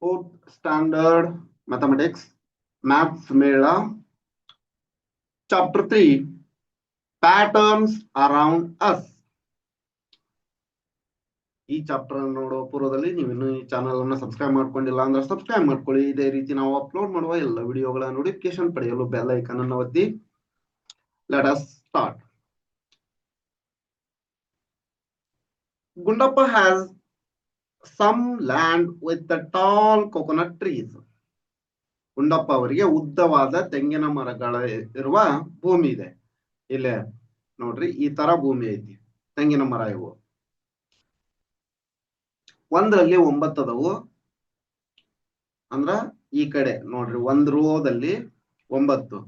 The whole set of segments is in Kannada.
Fourth standard mathematics, maths Mela, chapter 3, patterns around us. ಈ ಚಾಪ್ಟರ್ ನೋಡುವ ಪೂರ್ವದಲ್ಲಿ ನೀವು ಇನ್ನೂ ಈ ಚಾನಲ್ ಅನ್ನು ಸಬ್ಸ್ಕ್ರೈಬ್ ಮಾಡ್ಕೊಂಡಿಲ್ಲ ಅಂದ್ರೆ ಸಬ್ಸ್ಕ್ರೈಬ್ ಮಾಡ್ಕೊಳ್ಳಿ. ಇದೇ ರೀತಿ ನಾವು ಅಪ್ಲೋಡ್ ಮಾಡುವ ಎಲ್ಲ ವಿಡಿಯೋಗಳ ನೋಟಿಫಿಕೇಶನ್ ಪಡೆಯಲು ಬೆಲ್ ಐಕಾನ್ ಅನ್ನು ಒತ್ತಿ. Let us start. Gundappa has some land with the tall coconut trees. Gundappa ಅವರಿಗೆ ಉದ್ದವಾದ ತೆಂಗಿನ ಮರಗಳ ಇರುವ ಭೂಮಿ ಇದೆ. ಇಲ್ಲೇ ನೋಡ್ರಿ, ಈ ತರ ಭೂಮಿ ಐತಿ, ತೆಂಗಿನ ಮರ ಇವು. ಒಂದರಲ್ಲಿ 9 ಅದಾವು. ಅಂದ್ರ ಈ ಕಡೆ ನೋಡ್ರಿ, ಒಂದ್ ರೋದಲ್ಲಿ 9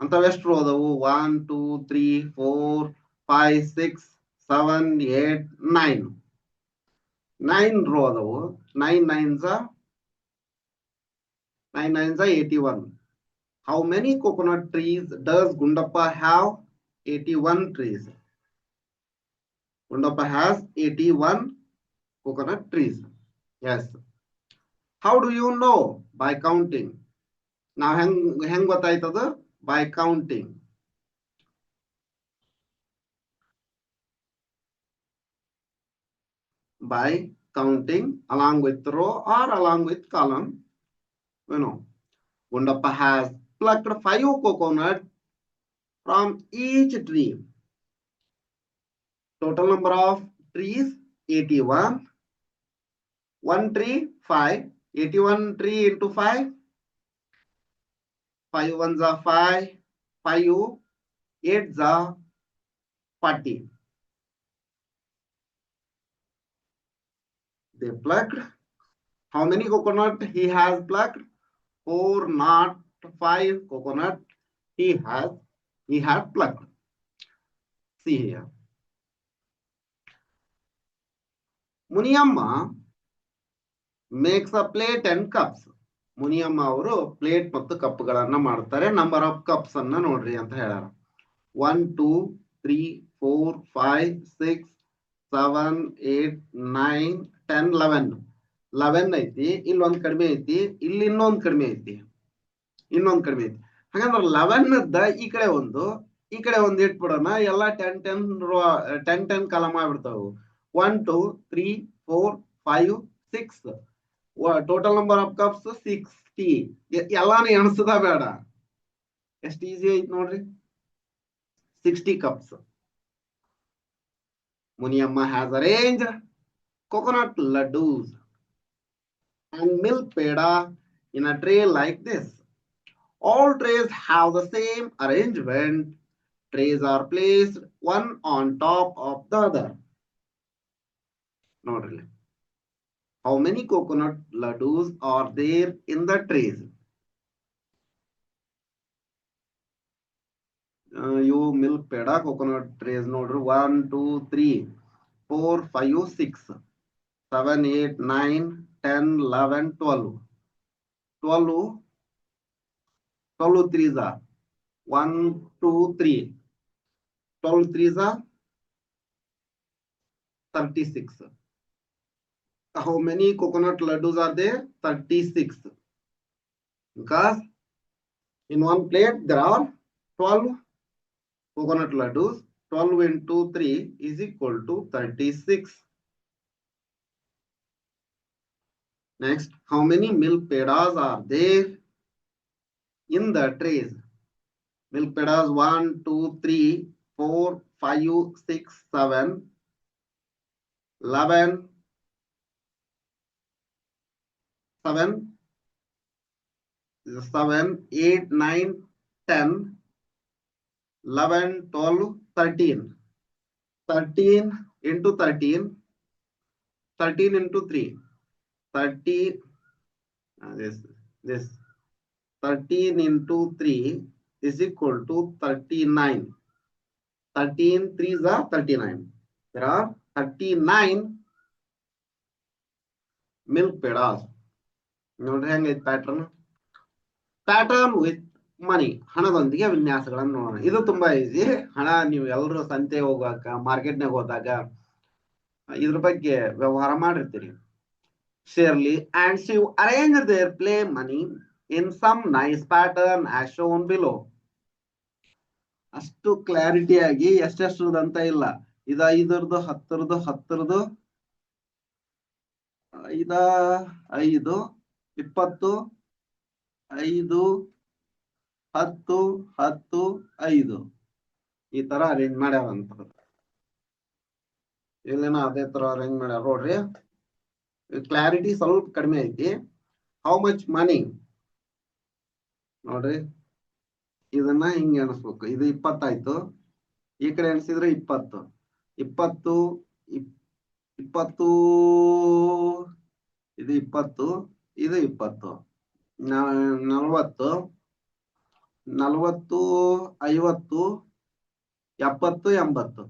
ಅಂತವ್. ಎಷ್ಟು ರೋ ಅದಾವು? 1 2 3 4 5 6 7 8 9 9 ರೋ ಅದಾವು. 9 9s are 81. How many coconut trees does Gundappa have? 81 trees. Gundappa has 81 coconut trees. Yes. How do you know? By counting. Now hang gottaitadu? By counting. By counting along with row or along with column. You know, Gundappa has plucked 5 coconuts from each tree. Total number of trees 81. One tree 5. 81 tree into 5. 5 ones are 5. 5 8s are 40. They plucked. How many coconut he has plucked? 4 not 5 coconut he had plucked. See here. Muniyamma makes a plate and cups. Muniyamma ಅವರು ಪ್ಲೇಟ್ ಮತ್ತು ಕಪ್ಗಳನ್ನ ಮಾಡ್ತಾರೆ. ನಂಬರ್ ಆಫ್ ಕಪ್ಸ್ ಅನ್ನ ನೋಡ್ರಿ ಅಂತ ಹೇಳ್ಯಾರ. 1 2 3 4 5 6 7 8 9 10 11 ಐತಿ. ಇಲ್ಲೊಂದ್ ಕಡಿಮೆ ಐತಿ, ಇಲ್ಲಿ ಇನ್ನೊಂದ್ ಕಡಿಮೆ ಐತಿ. ಹಾಗಂದ್ರೆ 11 ಈ ಕಡೆ ಒಂದು, ಈ ಕಡೆ ಒಂದು ಇಟ್ಬಿಡೋಣ. ಎಲ್ಲ 10 ಕಾಲಮ್ ಆಗ್ಬಿಡ್ತಾವು. 1 2 3 4 5 6. Total number of cups 60. ಎಲ್ಲಾನು ಎಣಸದ ಬೇಡ, ಎಷ್ಟು ಈಸಿ ಐತಿ ನೋಡ್ರಿ. 60 cups. Muniyamma has arranged coconut laddus and milk peda in a tray like this. All trays have the same arrangement. Trays are placed one on top of the other. Notice. How many coconut laddus are there in the trays? You milk peda coconut trays notice 1 2 3 4 5 6 7 8 9 10 11 12 threes are 1 2 3 12 threes are 36. How many coconut laddus are there? 36. Because in one plate there are 12 coconut laddus. 12 into 3 is equal to 36. Next, how many milk pedas are there in the trays? Milk pedas 1 2 3 4 5 6 7 11 7 8 9 10 11 12 13. 13 into 13 into 3 30. This 13 into 3 is equal to 39. 13 threes are 39. There are 39 milk pedas. ನೋಡ್ರಿ ಹೆಂಗೈತಿ ಪ್ಯಾಟರ್ನ್ ವಿತ್ ಮನಿ. ಹಣದೊಂದಿಗೆ ವಿನ್ಯಾಸಗಳನ್ನು ನೋಡೋಣ. ಇದು ತುಂಬಾ ಈಸಿ. ಹಣ ನೀವು ಎಲ್ಲರೂ ಸಂತೆ ಹೋಗುವಾಗ, ಮಾರ್ಕೆಟ್ನಾಗ ಹೋದಾಗ ಇದ್ರ ಬಗ್ಗೆ ವ್ಯವಹಾರ ಮಾಡಿರ್ತೀರಿ. Shirley and Shiv arrange their play money in some nice pattern as shown below. ಅಷ್ಟು ಕ್ಲಾರಿಟಿಯಾಗಿ ಎಷ್ಟೆಷ್ಟರದಂತ ಇಲ್ಲ. ಇದು 5ರದು 10ರದು 10ರದು 5 5 20 5 10 10 5 ಈ ತರ ಅರೇಂಜ್ ಮಾಡ್ಯಾರಂತ. ಇಲ್ಲೇನ ಅದೇ ತರ ಅರೇಂಜ್ ಮಾಡ್ಯಾರ ನೋಡ್ರಿ. ಕ್ಲಾರಿಟಿ ಸ್ವಲ್ಪ ಕಡಿಮೆ ಐತಿ. ಹೌ ಮಚ್ ಮನಿ ನೋಡ್ರಿ, ಇದನ್ನ ಹಿಂಗೆ ಎಣಿಸ್ಬೇಕು. ಇದು 20 ಆಯ್ತು, ಈ ಕಡೆ ಎಣಿಸಿದ್ರೆ 20 20 20 ಇದು 20 ಇದು 20 40 40 50 70 80.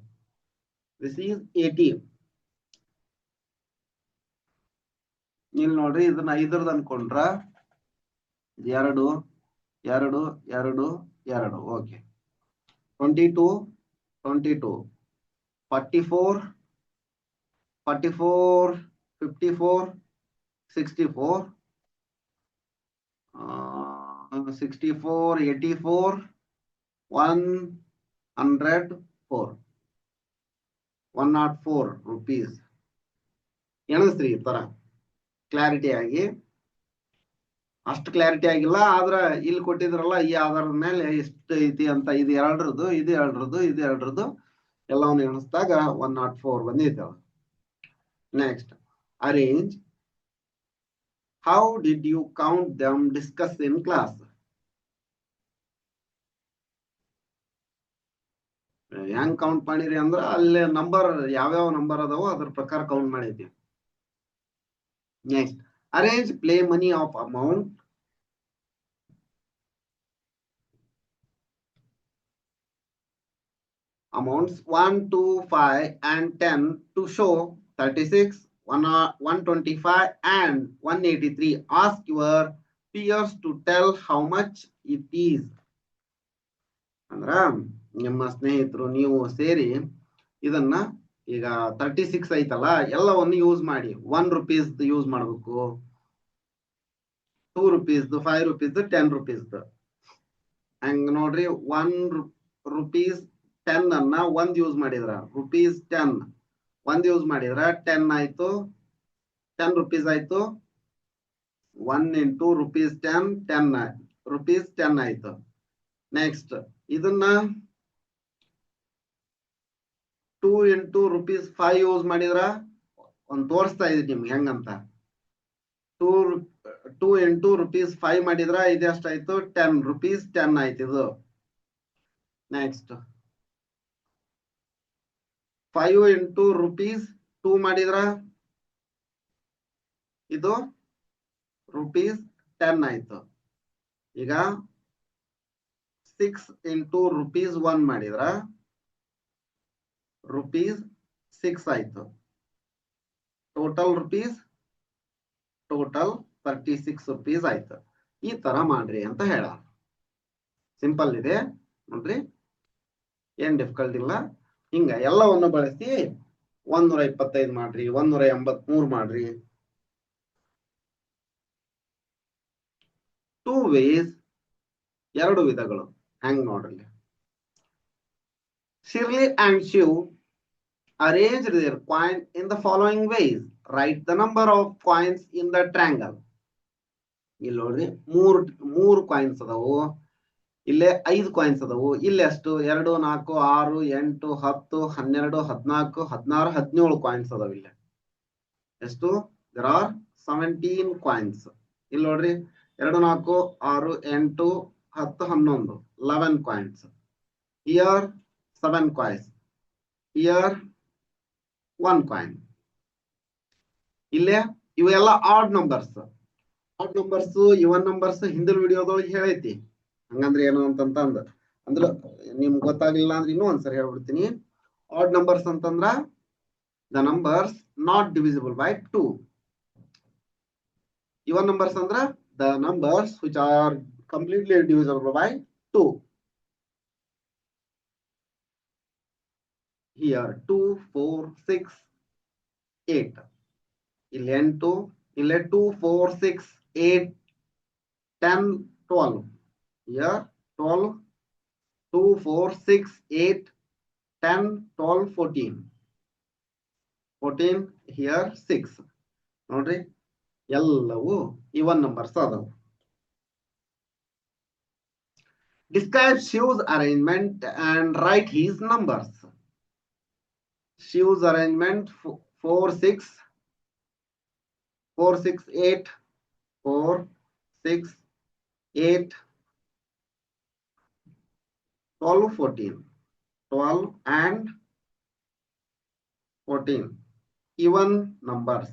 This is 80. ಇಲ್ಲಿ ನೋಡ್ರಿ, ಇದನ್ನ 5ರದು ಅನ್ಕೊಂಡ್ರ 2 2 2 2 ಓಕೆ. 22 22 44 44 54 64 64 84 104 104 rupees. ಎಣಿಸ್ರಿ ಈ ತರ ಕ್ಲಾರಿಟಿ ಆಗಿ. ಅಷ್ಟು ಕ್ಲಾರಿಟಿ ಆಗಿಲ್ಲ, ಆದ್ರ ಇಲ್ಲಿ ಕೊಟ್ಟಿದ್ರಲ್ಲ ಈ ಆಧಾರದ ಮೇಲೆ ಎಷ್ಟು ಐತಿ ಅಂತ. ಇದು 2ರದು ಇದು 2ರದು ಇದು 2ರದು ಎಲ್ಲವನ್ನು ಎಣಿಸಿದಾಗ 104 ಬಂದೈತೆ. Next, arrange. How did you count them discuss in class? ಹೆಂಗ್ ಕೌಂಟ್ ಮಾಡಿರಿ ಅಂದ್ರ ಅಲ್ಲಿ ನಂಬರ್ ಯಾವ್ಯಾವ ನಂಬರ್ ಅದಾವೋ ಅದ್ರ ಪ್ರಕಾರ ಕೌಂಟ್ ಮಾಡಿದ್ವಿ. Next, arrange play money of amount amounts 1, 2, 5 and 10 to show 36, 125 and 183. Ask your peers to tell how much it is. ಅಂದ್ರ ನಿಮ್ಮ ಸ್ನೇಹಿತರು ನೀವು ಸೇರಿ ಇದನ್ನ ಈಗ 36 ಐತಲ್ಲ, ಎಲ್ಲವನ್ನು ಯೂಸ್ ಮಾಡಿ. 1 ರೂಪೀಸ್ ಯೂಸ್ ಮಾಡ್ಬೇಕು, 2 ರೂಪೀಸ್, 5 ರೂಪೀಸ್, 10 ರೂಪೀಸ್. ಹಂಗ ನೋಡ್ರಿ, 1 ರೂಪೀಸ್ 10 ಅನ್ನ 1 ಯೂಸ್ ಮಾಡಿದ್ರ ರೂಪೀಸ್ 10 1 ಯೂಸ್ ಮಾಡಿದ್ರ 10 ಆಯ್ತು, 10 ರೂಪೀಸ್ ಆಯ್ತು. 1 ಇಂಟು ರೂಪೀಸ್ 10 10 ರೂಪೀಸ್ 10 ಆಯ್ತು. ನೆಕ್ಸ್ಟ್, ಇದನ್ನ 2 ಇಂಟು ರೂಪೀಸ್ 5 ಯೂಸ್ ಮಾಡಿದ್ರ ಒಂದ್ ತೋರಿಸ್ತಾ ಇದೀನಿ ನಿಮ್ಗೆ ಹೆಂಗಂತ. 2 ಇಂಟು ರೂಪೀಸ್ 5 ಮಾಡಿದ್ರ ಇದೆಷ್ಟಾಯ್ತು? 10 ರೂಪೀಸ್ 10 ಆಯ್ತು ಇದು. ನೆಕ್ಸ್ಟ್, 5 ಇಂಟು ರೂಪೀಸ್ 2 ಮಾಡಿದ್ರ ಇದು ರೂಪೀಸ್ 10 ಆಯ್ತು. ಈಗ 6 ಇಂಟು ರೂಪೀಸ್ 1 ಮಾಡಿದ್ರ ರೂಪೀಸ್ 6 ಆಯ್ತು. ಟೋಟಲ್ ರೂಪೀಸ್ 36 ರೂಪೀಸ್ ಆಯ್ತು. ಈ ತರ ಮಾಡ್ರಿ ಅಂತ ಹೇಳ. ಸಿಂಪಲ್ ಇದೆ ನೋಡ್ರಿ, ಏನ್ ಡಿಫಿಕಲ್ಟ್ ಇಲ್ಲ. ಹಿಂಗ ಎಲ್ಲವನ್ನು ಬಳಸಿ 125 ಮಾಡ್ರಿ, 183 ಮಾಡ್ರಿ. 2 ways, 2 ವಿಧಗಳು. ಹೆಂಗ್ ನೋಡ್ರಿ, Shirley and Shiv arranged their coin in the following ways. Write the number of coins in the triangle. ಇಲ್ಲಿ ನೋಡ್ರಿ, ಮೂರು ಕಾಯಿನ್ಸ್ ಅದಾವು, ಇಲ್ಲೇ 5 ಕಾಯಿನ್ಸ್ ಅದಾವು. ಇಲ್ಲಿ ಎಷ್ಟು? 2 4 6 8 10 12 14 16 17 ಕಾಯಿನ್ಸ್ ಅದಾವ. ಇಲ್ಲಿ ಎಷ್ಟು? there are 17 coins. ಇಲ್ಲಿ ನೋಡ್ರಿ, 2 4 6 8 10 11 11 coins. Here 7 coins. Here 1 coin. ಇಲ್ಲೇ ಇವೆಲ್ಲ ಆಡ್ ನಂಬರ್ಸ್. ಆಡ್ ನಂಬರ್ಸ್, ಇವನ್ ನಂಬರ್ಸ್ ಹಿಂದಿನ ವಿಡಿಯೋದೊಳಗೆ ಹೇಳೈತಿ. ಹಂಗಂದ್ರೆ ಏನು ಅಂತಂದ್ರ ಅಂದ್ರೆ ನಿಮ್ಗೆ ಗೊತ್ತಾಗ್ಲಿಲ್ಲ ಅಂದ್ರೆ ಇನ್ನೂ ಒಂದ್ಸರಿ ಹೇಳ್ಬಿಡ್ತೀನಿ. ಆಡ್ ನಂಬರ್ಸ್ ಅಂತಂದ್ರ the numbers not divisible by 2. Even numbers ಅಂದ್ರ the numbers which are completely divisible by 2. Here 2 4 6 8. ಇಲ್ಲಿ 8 ಇಲ್ಲಿ 2 4 6 8 10 12 here 12 2 4 6 8 10 12 14 14 here 6 ನೋಡ್ರಿ ಎಲ್ಲವೂ ಇವನ್ ನಂಬರ್ಸ್ ಅದಾವ. Describe Shiv's arrangement and write his numbers. Shiv's arrangement 4 6 4 6 8 4 6 8 12 14 12 and 14 even numbers.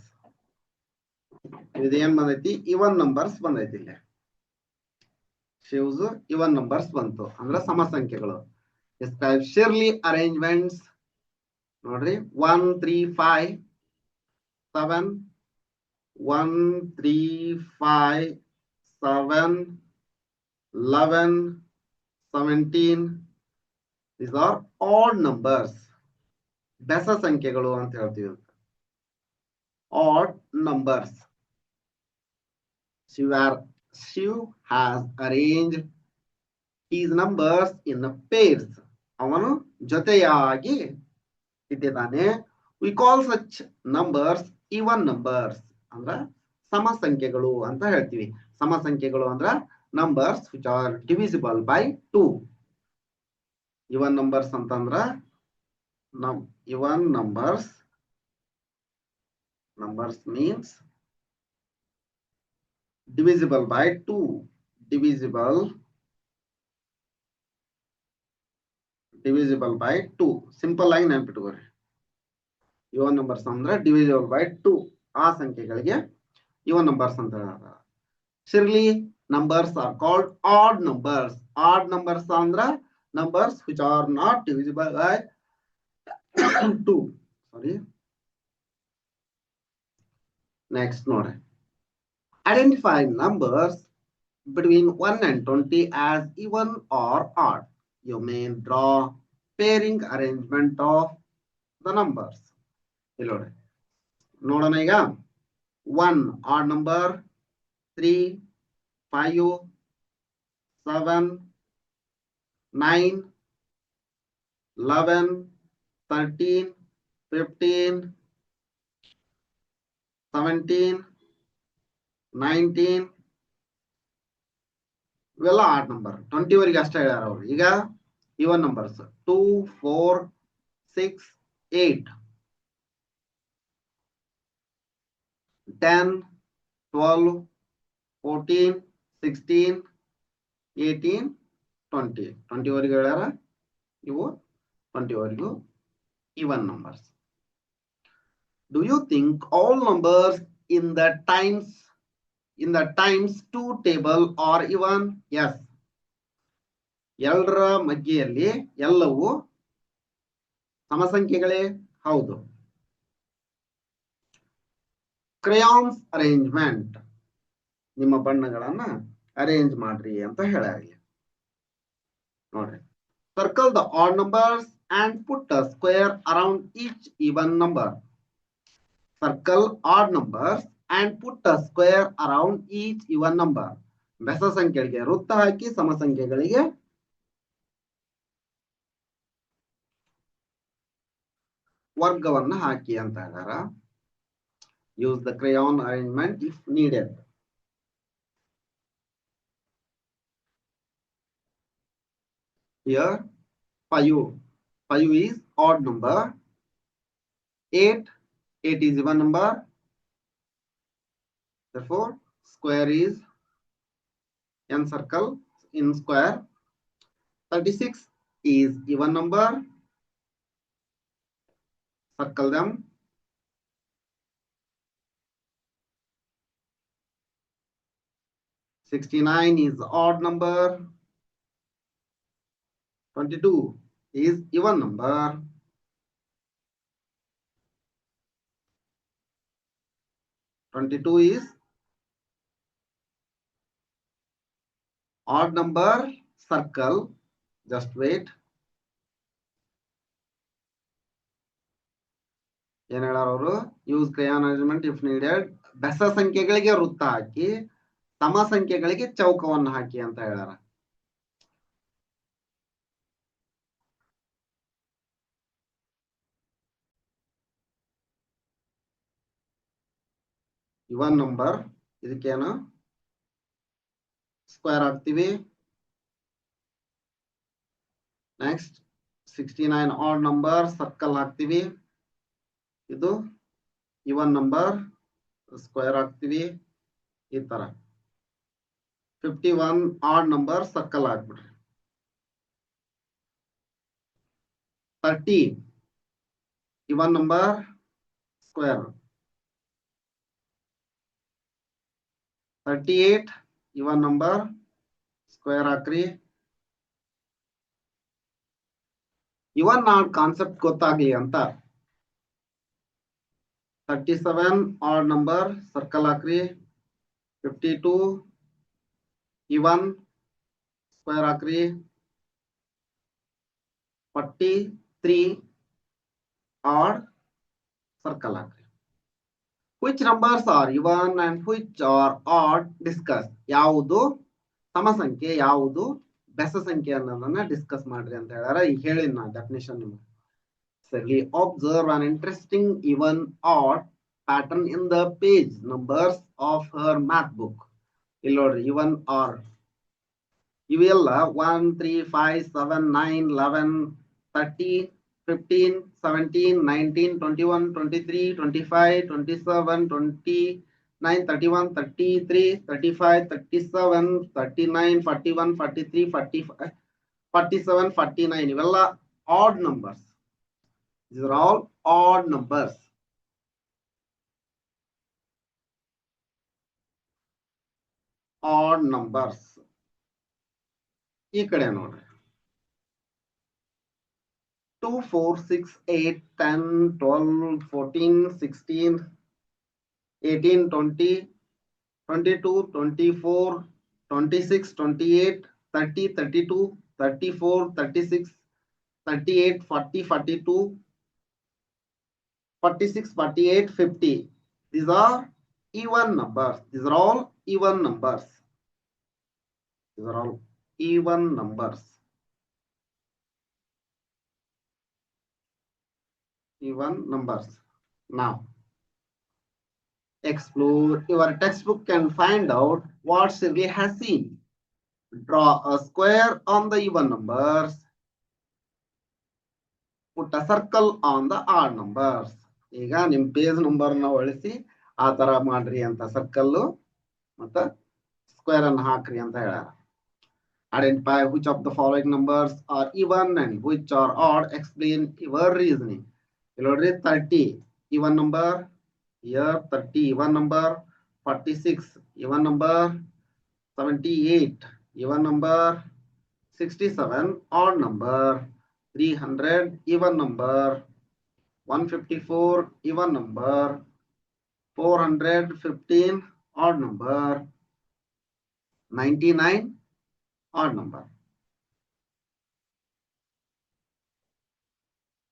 ಇದೇನ್ ಬಂದೈತಿ ಇವನ್ ನಂಬರ್ಸ್ ಬಂದೈತಿ. ಇಲ್ಲಿ ಶಿವ್ಸ್ ಇವನ್ ನಂಬರ್ಸ್ ಬಂತು ಅಂದ್ರೆ ಸಮ ಸಂಖ್ಯೆಗಳು. Describe Shirley arrangements. ನೋಡ್ರಿ 1 3 5 7 1 3 5 7 11 17 these are odd numbers. ಬೆಸ ಸಂಖ್ಯೆಗಳು ಅಂತ ಹೇಳ್ತೀವಿ. Odd numbers. Shiv has arranged his numbers in pairs. ಅವನು ಜೊತೆಯಾಗಿ ಇಟ್ಟಿದ್ದಾನೆ. We call such numbers even numbers. ಅಂದ್ರ ಸಮ ಸಂಖ್ಯೆಗಳು ಅಂತ ಹೇಳ್ತೀವಿ. ಸಮ ಸಂಖ್ಯೆಗಳು ಅಂದ್ರ numbers which are divisible by 2. Even numbers ಅಂತಂದ್ರ even numbers means divisible by 2. divisible by 2. Simple ಆಗಿ ನೆನಪಿಟ್ಕೋರಿ. ಇವನ್ ನಂಬರ್ಸ್ ಅಂದ್ರೆ divisible by 2 ಆ ಸಂಖ್ಯೆಗಳಿಗೆ ಇವನ್ ನಂಬರ್ಸ್ ಅಂತ ಹೇಳ್ತಾರೆ. Shirley numbers are called odd numbers. Odd numbers ಅಂದ್ರ numbers which are not divisible by 2. Sorry. Next ನೋಡ್ರಿ. Identify numbers between 1 and 20 as even or odd. You may draw pairing arrangement of the numbers. ಇಲ್ಲಿ ನೋಡ್ರಿ ನೋಡೋಣ ಈಗ 1 odd number 3 5 7 9 11 13 15 17 19 ಇವೆಲ್ಲ ಆಡ್ ನಂಬರ್ 20 ವರೆಗೆ ಅಷ್ಟೇ ಹೇಳ್ಯಾರ ಅವರು. ಈಗ ಇವನ್ ನಂಬರ್ಸ್ 2 4 6 8 10 12 14 16 18 20 20 ವರೆಗೆ ಹೇಳ್ಯಾರ. ಇವು 20 ವರೆಗೂ even numbers. Do you think all numbers in the times 2 table are even? Yes. ಎಲ್ಲರ ಮಧ್ಯೆಯಲ್ಲಿ ಎಲ್ಲವೂ ಸಮಸಂಖ್ಯೆಗಳೇ ಹೌದು. ಕ್ರೇಯಾನ್ಸ್ ಅರೇಂಜ್ಮೆಂಟ್ ನಿಮ್ಮ ಬಣ್ಣಗಳನ್ನ ಅರೇಂಜ್ ಮಾಡ್ರಿ ಅಂತ ಹೇಳಿ ನೋಡ್ರಿ. Circle the odd numbers and put a square around each even number. Circle odd numbers and put a square around each even number. ಬೆಸ ಸಂಖ್ಯೆಗಳಿಗೆ ವೃತ್ತ ಹಾಕಿ ಸಮ ಸಂಖ್ಯೆಗಳಿಗೆ ವರ್ಗವನ್ನ ಹಾಕಿ ಅಂತ ಹೇಳ್ಯಾರ. Use the crayon arrangement if needed. Here 5 is odd number, 8 is even number, therefore square is n circle in square. 36 is even number, circle them. 69 is odd number, 22 is even number, 22 is odd number, circle, just wait. ಏನ್ ಹೇಳಾರ ಅವರು? Use crayon arrangement if needed. ಬೆಸ ಸಂಖ್ಯೆಗಳಿಗೆ ವೃತ್ತ ಹಾಕಿ, ಸಮ ಸಂಖ್ಯೆಗಳಿಗೆ ಚೌಕವನ್ನು ಹಾಕಿ ಅಂತ ಹೇಳ್ಯಾರ. ಇವನ್ ನಂಬರ್ ಇದಕ್ಕೇನು ಸ್ಕ್ವೇರ್ ಹಾಕ್ತಿವಿ. ನೆಕ್ಸ್ಟ್ 69 ಆಡ್ ನಂಬರ್ ಸರ್ಕಲ್ ಹಾಕ್ತಿವಿ. ಇದು ಇವನ್ ನಂಬರ್ ಸ್ಕ್ವೇರ್ ಹಾಕ್ತಿವಿ ಈ ತರ. 51 ಆಡ್ ನಂಬರ್ ಸರ್ಕಲ್ ಹಾಕ್ಬಿಡ್ರಿ. 30 even number square. 38 even number square ಹಾಕ್ರಿ. ಇವನ್ ಆಡ್ ಕಾನ್ಸೆಪ್ಟ್ ಗೊತ್ತಾಗ್ಲಿ ಅಂತ 37 ಆಡ್ ನಂಬರ್ ಸರ್ಕಲ್ ಹಾಕ್ರಿ. 52 ಇವನ್ ಸ್ಕ್ವೇರ್ ಹಾಕ್ರಿ. 43 ಆಡ್ ಸರ್ಕಲ್ ಹಾಕ್ರಿ. Which numbers are even and which are odd? Discuss. ಯಾವುದು ಸಮ ಸಂಖ್ಯೆ, ಯಾವುದು ಬೆಸ ಸಂಖ್ಯೆ ಅನ್ನೋದನ್ನ ಡಿಸ್ಕಸ್ ಮಾಡ್ರಿ ಅಂತ ಹೇಳ್ಯಾರ. ಈಗ ಹೇಳಿನ ನಾ ಡೆಫಿನೇಷನ್ ನಿಮ್ಗೆ. Certainly observe an interesting even odd pattern in the page numbers of her math book. ಇಲ್ಲಿ ನೋಡ್ರಿ, ಇವನ್ ಆರ್ ಇವೆಲ್ಲ 1 3 5 7 9 11 30 15 17 19 21 23 25 27 29 31 33 35 37 39 41 43 45 47 49 ಇವೆಲ್ಲ odd numbers. These are all odd numbers. Odd numbers. ಈ ಕಡೆ ನೋಡ್ರಿ, 2 4 6 8 10 12 14 16 18 20 22 24 26 28 30 32 34 36 38 40 42 46 48 50. These are even numbers. These are all even numbers. These are all even numbers. Even numbers. Now explore your textbook and find out what Shirley has seen. Draw a square on the even numbers. Put a circle on the odd numbers. ಈಗ ನಿಮ್ ಪೇಜ್ ನಂಬರ್ ನ ಒಳಿಸಿ ಆ ತರ ಮಾಡ್ರಿ ಅಂತ ಸರ್ಕಲ್ ಮತ್ತ ಸ್ಕ್ವೇರ್ ಅನ್ನು ಹಾಕ್ರಿ ಅಂತ ಹೇಳ್ಯಾರ. Identify which of the following numbers are even and which are odd. Explain your reasoning. ನೋಡ್ರಿ, 30 even number, here 30 even number, 46 even number, 78 even number, 67 odd number, 300 even number, 154 even number, 415 odd number, 99 odd number.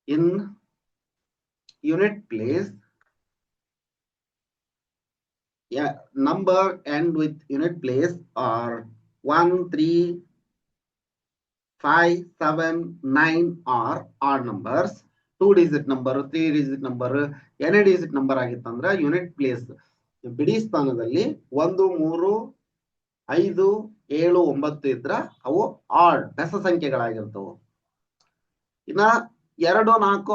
In unit place, yeah, number end with unit place are 1 3 5 7 9 are odd numbers. 2 digit number, 3 digit number, n digit number ಆಗಿತ್ತಂದ್ರೆ ಯೂನಿಟ್ ಪ್ಲೇಸ್ ಬಿಡಿ ಸ್ಥಾನದಲ್ಲಿ 1 3 5 7 9 ಇದ್ರ ಅವು ಆಡ್ ಬೆಸ ಸಂಖ್ಯೆಗಳಾಗಿರ್ತವು. ಇನ್ನ 2 4 6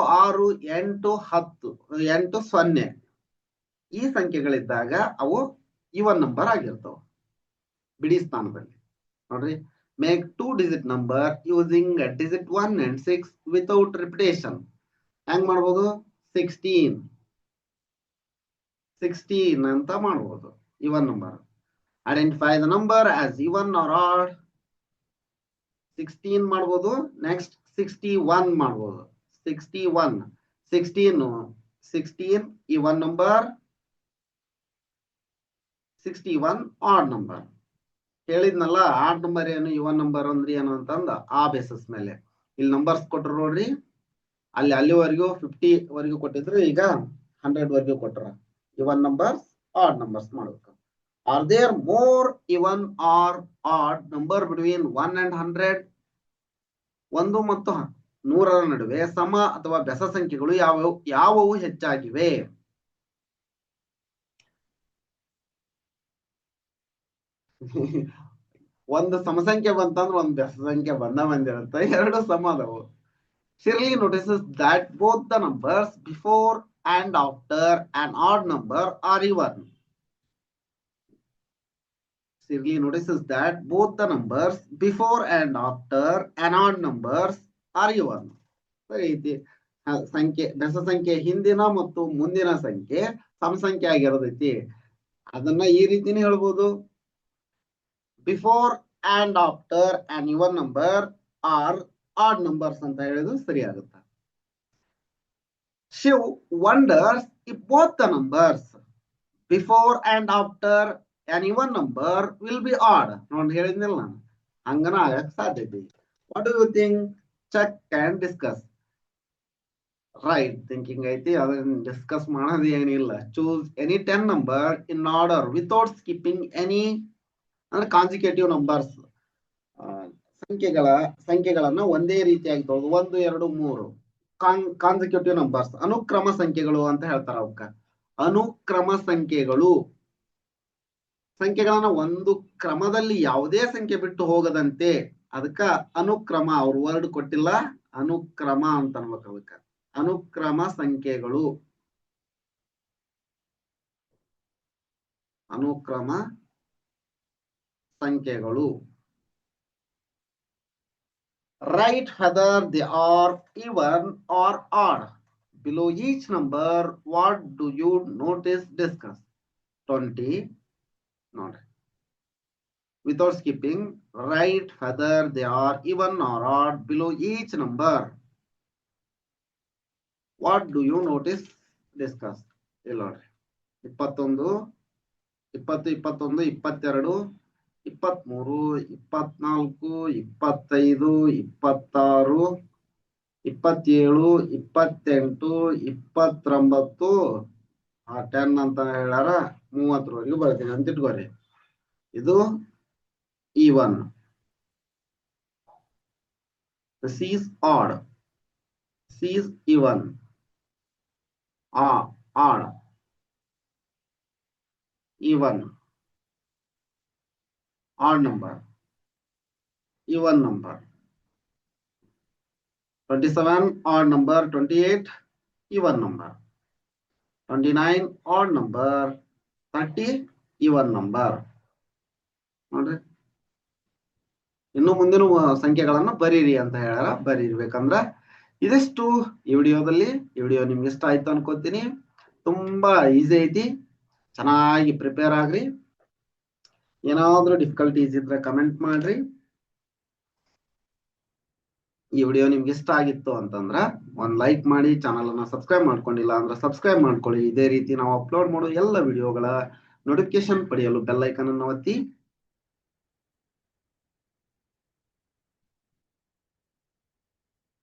8 10 8 0 ಈ ಸಂಖ್ಯೆಗಳಿದ್ದಾಗ ಅವು ಇವನ್ ನಂಬರ್ ಆಗಿರ್ತವೆ ಬಿಡಿ ಸ್ಥಾನದಲ್ಲಿ. ನೋಡ್ರಿ, make 2 digit number using a digit 1 and 6 without repetition. ಹೆಂಗ್ ಮಾಡ್ಬೋದು? 16 ಅಂತ ಮಾಡ್ಬೋದು even number. Identify the number as even or odd. 16 ಮಾಡ್ಬೋದು. ನೆಕ್ಸ್ಟ್ 61 ಮಾಡ್ಬೋದು. 61 16 even number, 61 odd number. ಹೇಳಿದ್ನಲ್ಲ ಆಡ್ ನಂಬರ್ ಏನು ಇವನ್ ನಂಬರ್ ಅಂದ್ರೆ ಏನು ಅಂತಂದ ಆ ಬೇಸಿಸ್ ಮೇಲೆ ಇಲ್ಲಿ ನಂಬರ್ಸ್ ಕೊಟ್ಟರು ನೋಡ್ರಿ. ಅಲ್ಲಿವರೆಗೂ 50 ವರೆಗೂ ಕೊಟ್ಟಿದ್ರು, ಈಗ 100 ವರೆಗೂ ಕೊಟ್ರ. ಇವನ್ ನಂಬರ್ಸ್, ಆಡ್ ನಂಬರ್ಸ್ ಮಾಡ್ಬೇಕು. Are there more even or odd number between 1 and 100? 1 ಮತ್ತು 100ರ ನಡುವೆ ಸಮ ಅಥವಾ ಬೆಸ ಸಂಖ್ಯೆಗಳು ಯಾವುವು ಹೆಚ್ಚಾಗಿವೆ? ಒಂದು ಸಮಸಂಖ್ಯೆ ಬಂತಂದ್ರೆ ಒಂದು ಬೆಸ ಸಂಖ್ಯೆ ಬಂದಿರುತ್ತೆ, ಎರಡು ಸಮ ಅದಾವು. Shirley notices that both the numbers before and after an odd number are even. Shirley notices that both the numbers before and after an odd numbers are even. ಸಂಖ್ಯೆ ಬೆಸ ಸಂಖ್ಯೆ ಹಿಂದಿನ ಮತ್ತು ಮುಂದಿನ ಸಂಖ್ಯೆ ಸಮಸಂಖ್ಯೆ ಆಗಿರೋದೈತಿ. ಅದನ್ನ ಈ ರೀತಿನೇ ಹೇಳ್ಬೋದು, before and after an even number or odd numbers ಅಂತ ಹೇಳಿದ್ರು ಸರಿ ಆಗುತ್ತೆ. Shiv wonders if both the numbers before and after an even number will be odd. ನೋಡಿ ಹೇಳಿದ್ನಿಲ್ಲ ನಾನು, ಹಂಗನ ಆಗಕ್ಕೆ ಸಾಧ್ಯತೆ. What do you think? Check and discuss. Right thinking ಐತಿ, ಅದನ್ನ ಡಿಸ್ಕಸ್ ಮಾಡೋದು ಏನಿಲ್ಲ. Choose any 10 number in order without skipping any ಅಂದ್ರೆ ಕಾನ್ಸಿಕ್ಯೂಟಿವ್ ನಂಬರ್ಸ್. ಸಂಖ್ಯೆಗಳನ್ನ ಒಂದೇ ರೀತಿಯಾಗಿ ತಗೊಳ್ಳೋದು. 1, 2, 3 ಕಾನ್ಸಿಕ್ಯೂಟಿವ್ ನಂಬರ್ಸ್, ಅನುಕ್ರಮ ಸಂಖ್ಯೆಗಳು ಅಂತ ಹೇಳ್ತಾರ ಅವಕ್ಕ. ಅನುಕ್ರಮ ಸಂಖ್ಯೆಗಳನ್ನ ಒಂದು ಕ್ರಮದಲ್ಲಿ ಯಾವುದೇ ಸಂಖ್ಯೆ ಬಿಟ್ಟು ಹೋಗದಂತೆ, ಅದಕ್ಕ ಅನುಕ್ರಮ. ಅವ್ರ ವರ್ಡ್ ಕೊಟ್ಟಿಲ್ಲ, ಅನುಕ್ರಮ ಅಂತ ಅನ್ಬೇಕು ಅದಕ್ಕ. ಅನುಕ್ರಮ ಸಂಖ್ಯೆಗಳು, ಅನುಕ್ರಮ ಸಂಖ್ಯೆಗಳು. Write whether they are even or odd. Below each number, what do you notice? Discuss. 20. Not. Without skipping, write whether they are even or odd. Below each number, what do you notice? Discuss. 21, 20, 21, 22, 23, 24, 25, 26, 27, 28, 29, 10 ಅಂತ ಹೇಳ್ಯಾರ, 30ವರೆಗೂ ಬರ್ತೀನಿ ಅಂತ ಇಟ್ಕೋರಿ. ಇದು even. This is odd. This is even. Odd. Even. Odd number. Even number. 27 odd number. 28 even number. 29 odd number. 30 even number. ನೋಡ್ರಿ, ಇನ್ನು ಮುಂದಿನ ಸಂಖ್ಯೆಗಳನ್ನ ಬರೀರಿ ಅಂತ ಹೇಳ್ಯಾರ. ಬರೀರ್ಬೇಕಂದ್ರ ಇದಿಷ್ಟು ಈ ವಿಡಿಯೋದಲ್ಲಿ. ಈ ವಿಡಿಯೋ ನಿಮ್ಗೆ ಇಷ್ಟ ಆಯ್ತು ಅನ್ಕೋತೀನಿ. ತುಂಬಾ ಈಸಿ ಐತಿ, ಚೆನ್ನಾಗಿ ಪ್ರಿಪೇರ್ ಆಗ್ರಿ. ಏನಾದ್ರೂ ಡಿಫಿಕಲ್ಟೀಸ್ ಇದ್ರೆ ಕಮೆಂಟ್ ಮಾಡ್ರಿ. ಈ ವಿಡಿಯೋ ನಿಮ್ಗೆ ಇಷ್ಟ ಆಗಿತ್ತು ಅಂತಂದ್ರ ಒಂದ್ ಲೈಕ್ ಮಾಡಿ, ಚಾನಲ್ ಅನ್ನ ಸಬ್ಸ್ಕ್ರೈಬ್ ಮಾಡ್ಕೊಂಡಿಲ್ಲ ಅಂದ್ರೆ ಸಬ್ಸ್ಕ್ರೈಬ್ ಮಾಡ್ಕೊಳ್ಳಿ. ಇದೇ ರೀತಿ ನಾವು ಅಪ್ಲೋಡ್ ಮಾಡೋ ಎಲ್ಲ ವಿಡಿಯೋಗಳ ನೋಟಿಫಿಕೇಶನ್ ಪಡೆಯಲು ಬೆಲ್ ಐಕಾನ್ ಅನ್ನು ಒತ್ತಿ.